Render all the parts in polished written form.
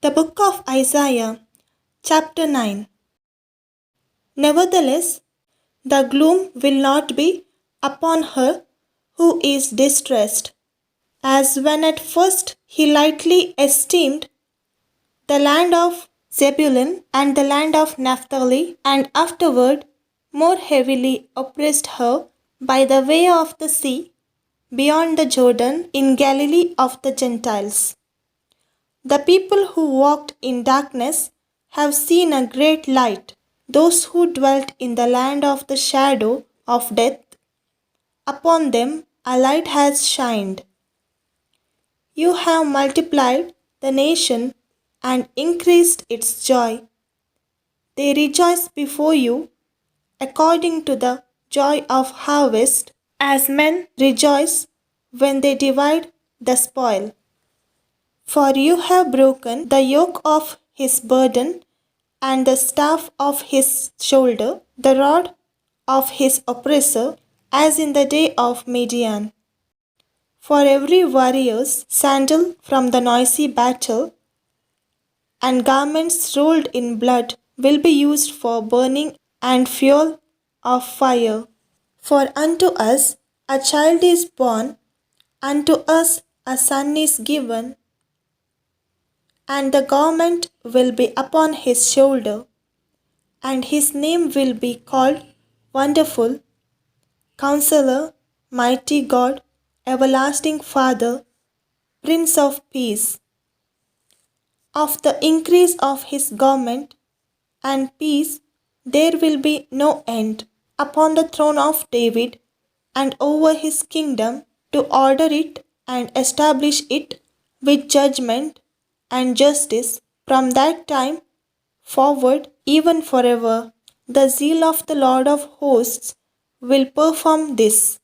The book of Isaiah, chapter 9. Nevertheless, the gloom will not be upon her who is distressed, as when at first he lightly esteemed the land of Zebulun and the land of Naphtali, and afterward more heavily oppressed her by the way of the sea beyond the Jordan in Galilee of the Gentiles. The people who walked in darkness have seen a great light. Those who dwelt in the land of the shadow of death, upon them a light has shined. You have multiplied the nation and increased its joy. They rejoice before you according to the joy of harvest, as men rejoice when they divide the spoil. For you have broken the yoke of his burden and the staff of his shoulder, the rod of his oppressor, as in the day of Midian. For every warrior's sandal from the noisy battle and garments rolled in blood will be used for burning and fuel of fire. For unto us a child is born, unto us a son is given, and the government will be upon his shoulder, and his name will be called Wonderful, Counselor, Mighty God, Everlasting Father, Prince of Peace. Of the increase of his government and peace there will be no end, upon the throne of David and over his kingdom, to order it and establish it with judgment and justice from that time forward, even forever. The zeal of the Lord of hosts will perform this.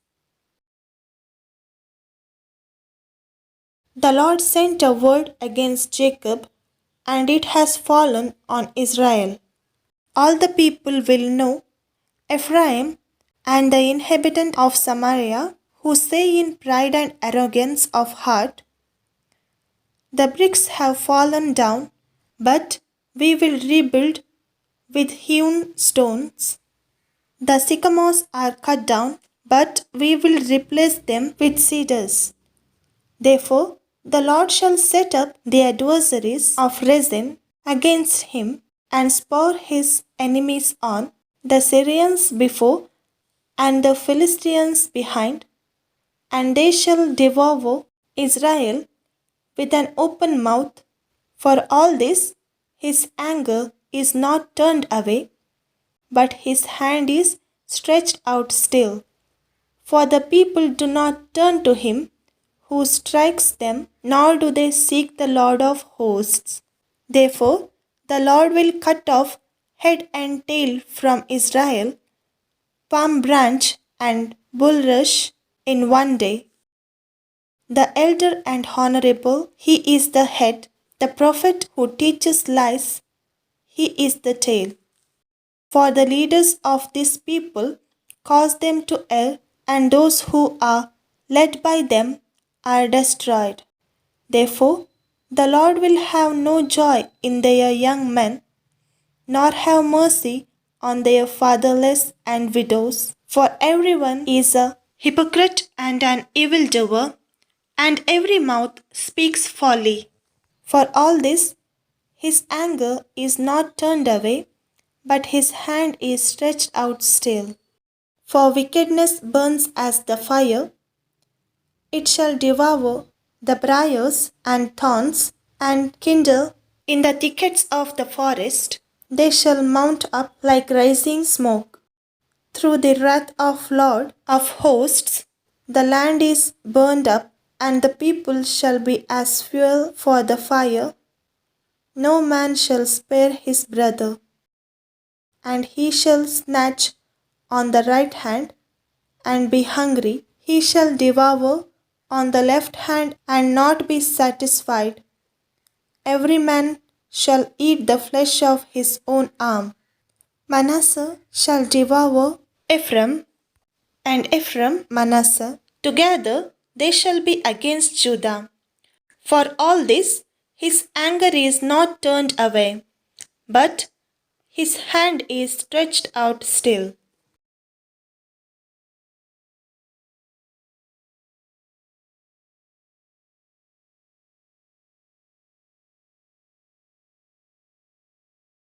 The Lord sent a word against Jacob, and it has fallen on Israel. All the people will know Ephraim and the inhabitant of Samaria, who say in pride and arrogance of heart, the bricks have fallen down, but we will rebuild with hewn stones. The sycamores are cut down, but we will replace them with cedars. Therefore, the Lord shall set up the adversaries of Rezin against him and spur his enemies on, the Syrians before and the Philistines behind, and they shall devour Israel with an open mouth. For all this, his anger is not turned away, but his hand is stretched out still. For the people do not turn to him who strikes them, nor do they seek the Lord of hosts. Therefore, the Lord will cut off head and tail from Israel, palm branch and bulrush in one day. The elder and honorable, he is the head. The prophet who teaches lies, he is the tail. For the leaders of this people cause them to err, and those who are led by them are destroyed. Therefore, the Lord will have no joy in their young men, nor have mercy on their fatherless and widows. For everyone is a hypocrite and an evildoer, and every mouth speaks folly. For all this, his anger is not turned away, but his hand is stretched out still. For wickedness burns as the fire, it shall devour the briars and thorns, and kindle in the thickets of the forest. They shall mount up like rising smoke. Through the wrath of Lord of hosts, the land is burned up, and the people shall be as fuel for the fire. No man shall spare his brother, and he shall snatch on the right hand and be hungry. He shall devour on the left hand and not be satisfied. Every man shall eat the flesh of his own arm. Manasseh shall devour Ephraim, and Ephraim Manasseh. Together they shall be against Judah. For all this, His anger is not turned away, but his hand is stretched out still.